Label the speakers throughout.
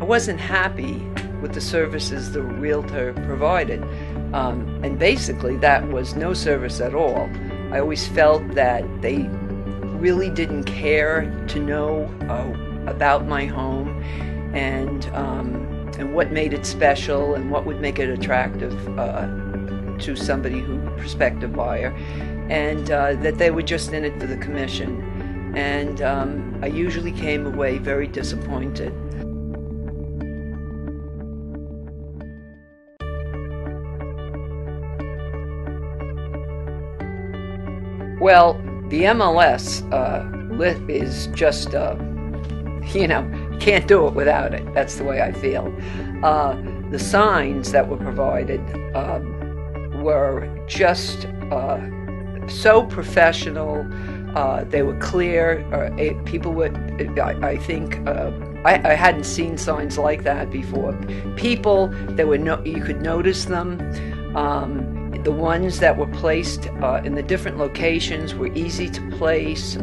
Speaker 1: I wasn't happy with the services the realtor provided. And basically that was no service at all. I always felt that they really didn't care to know about my home and what made it special and what would make it attractive to somebody prospective buyer, and that they were just in it for the commission. And I usually came away very disappointed. Well, the MLS is just, you can't do it without it. That's the way I feel. The signs that were provided were just so professional. They were clear. People would, I think, I hadn't seen signs like that before. People, you could notice them. The ones that were placed in the different locations were easy to place.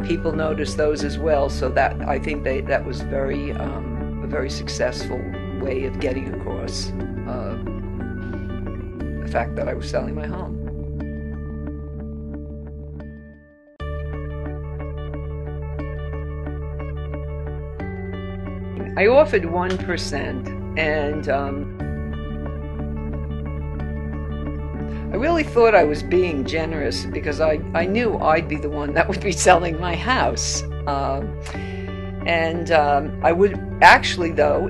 Speaker 1: People noticed those as well, so that I think that was a very successful way of getting across the fact that I was selling my home. I offered 1%, and I really thought I was being generous because I knew I'd be the one that would be selling my house. I would actually, though,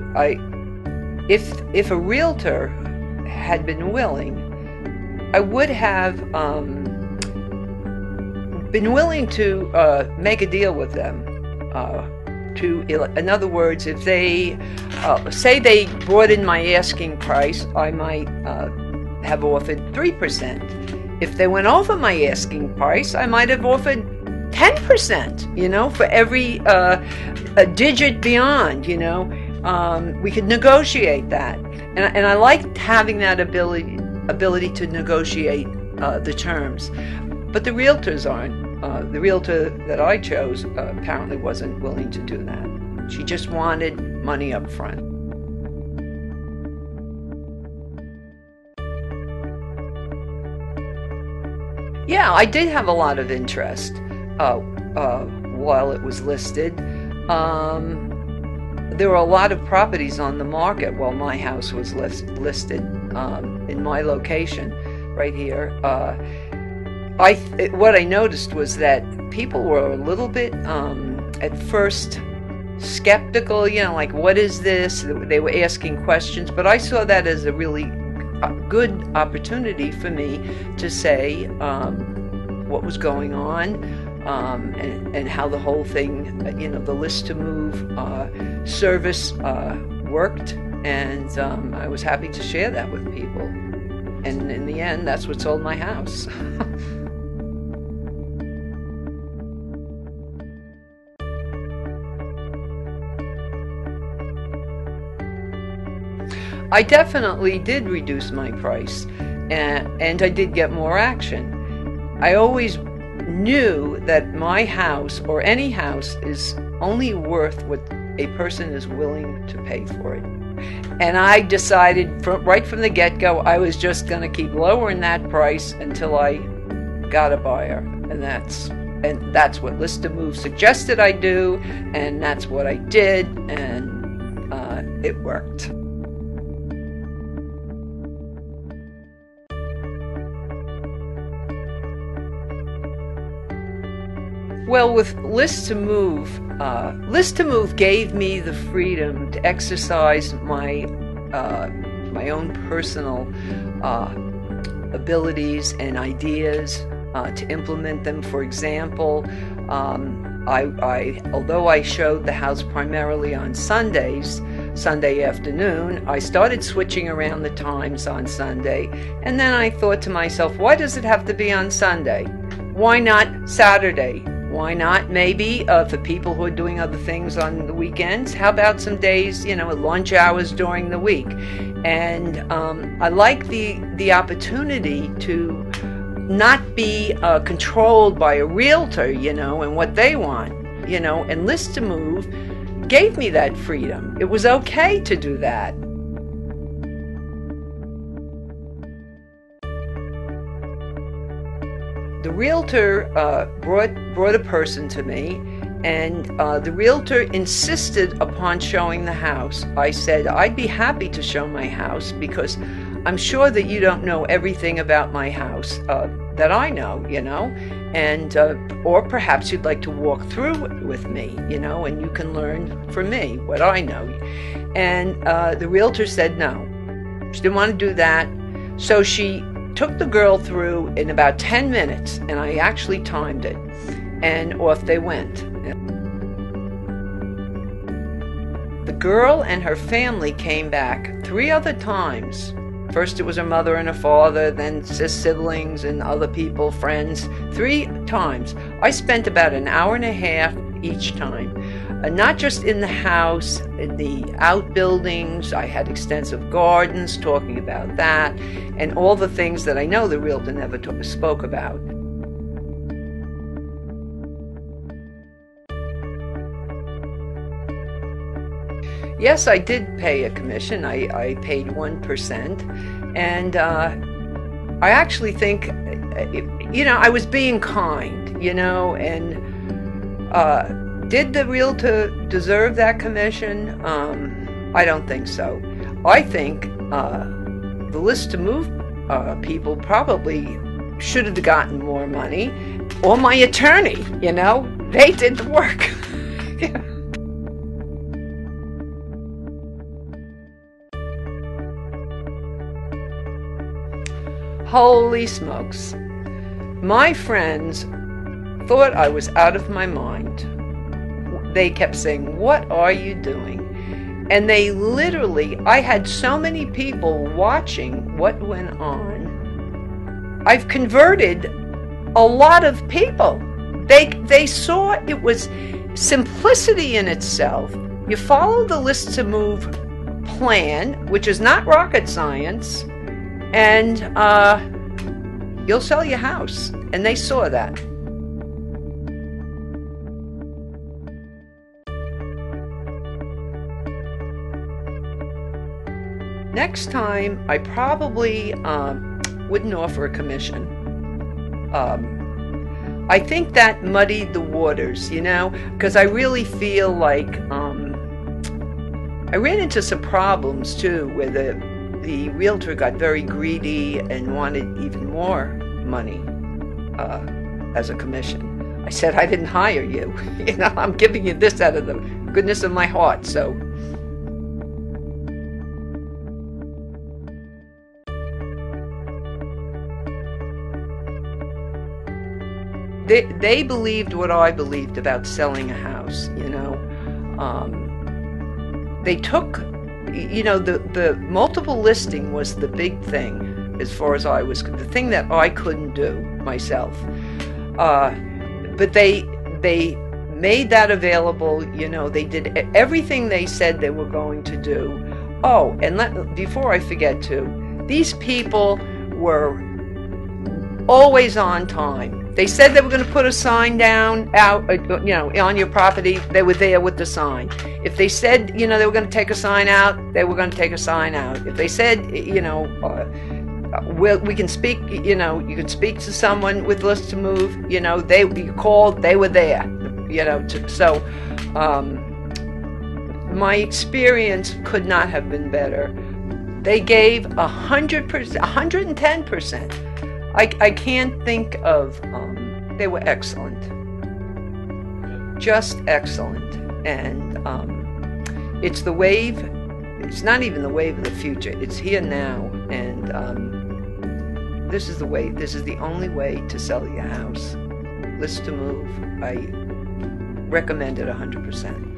Speaker 1: if a realtor had been willing, I would have been willing to make a deal with them. In other words, if they say they brought in my asking price, I might have offered 3%. If they went over my asking price, I might have offered 10%, for every a digit beyond, we could negotiate that. And I liked having that ability to negotiate the terms. But the realtors aren't. The realtor that I chose apparently wasn't willing to do that. She just wanted money up front. Yeah, I did have a lot of interest while it was listed. There were a lot of properties on the market while my house was listed in my location right here. What I noticed was that people were a little bit, at first, skeptical, like, what is this? They were asking questions, but I saw that as a really good opportunity for me to say what was going on and how the whole thing, the List2Move service worked, and I was happy to share that with people. And in the end, that's what sold my house. I definitely did reduce my price, and I did get more action. I always knew that my house, or any house, is only worth what a person is willing to pay for it. And I decided right from the get-go I was just going to keep lowering that price until I got a buyer, and that's what List2Move suggested I do, and that's what I did, and it worked. Well, with List2Move, List2Move gave me the freedom to exercise my own personal abilities and ideas to implement them. For example, although I showed the house primarily on Sundays, Sunday afternoon, I started switching around the times on Sunday, and then I thought to myself, why does it have to be on Sunday? Why not Saturday? Why not maybe for people who are doing other things on the weekends? How about some days, at lunch hours during the week? And I like the opportunity to not be controlled by a realtor, and what they want, and List2Move gave me that freedom. It was okay to do that. The realtor brought a person to me, and the realtor insisted upon showing the house. I said, I'd be happy to show my house because I'm sure that you don't know everything about my house that I know, and or perhaps you'd like to walk through it with me, and you can learn from me what I know. And the realtor said no. She didn't want to do that, so she took the girl through in about 10 minutes, and I actually timed it, and off they went. The girl and her family came back 3 other times. First it was her mother and her father, then siblings and other people, friends. 3 times. I spent about an hour and a half each time. Not just in the house, in the outbuildings. I had extensive gardens, talking about that, and all the things that I know the realtor never spoke about. Yes, I did pay a commission. I paid 1%, and I actually think, I was being kind, and did the realtor deserve that commission? I don't think so. I think the List2Move people probably should have gotten more money, or my attorney, they did the work. Holy smokes. My friends thought I was out of my mind. They kept saying, "What are you doing?" And they literally, I had so many people watching what went on. I've converted a lot of people. They saw it was simplicity in itself. You follow the List2Move plan, which is not rocket science, and you'll sell your house. And they saw that. Next time, I probably wouldn't offer a commission. I think that muddied the waters, because I really feel like I ran into some problems too, where the realtor got very greedy and wanted even more money as a commission. I said, I didn't hire you. I'm giving you this out of the goodness of my heart. So they believed what I believed about selling a house. They took, the multiple listing was the big thing as far as I was, the thing that I couldn't do myself. But they made that available. They did everything they said they were going to do. Oh, and before I forget too, these people were always on time. They said they were going to put a sign out, on your property. They were there with the sign. If they said, they were going to take a sign out, they were going to take a sign out. If they said, we can speak, you can speak to someone with List2Move, you called, they were there, so my experience could not have been better. They gave 100%, 110%. I can't think of, they were excellent, just excellent. And it's the wave, it's not even the wave of the future, it's here now. And this is the way, this is the only way to sell your house. List2Move, I recommend it 100%.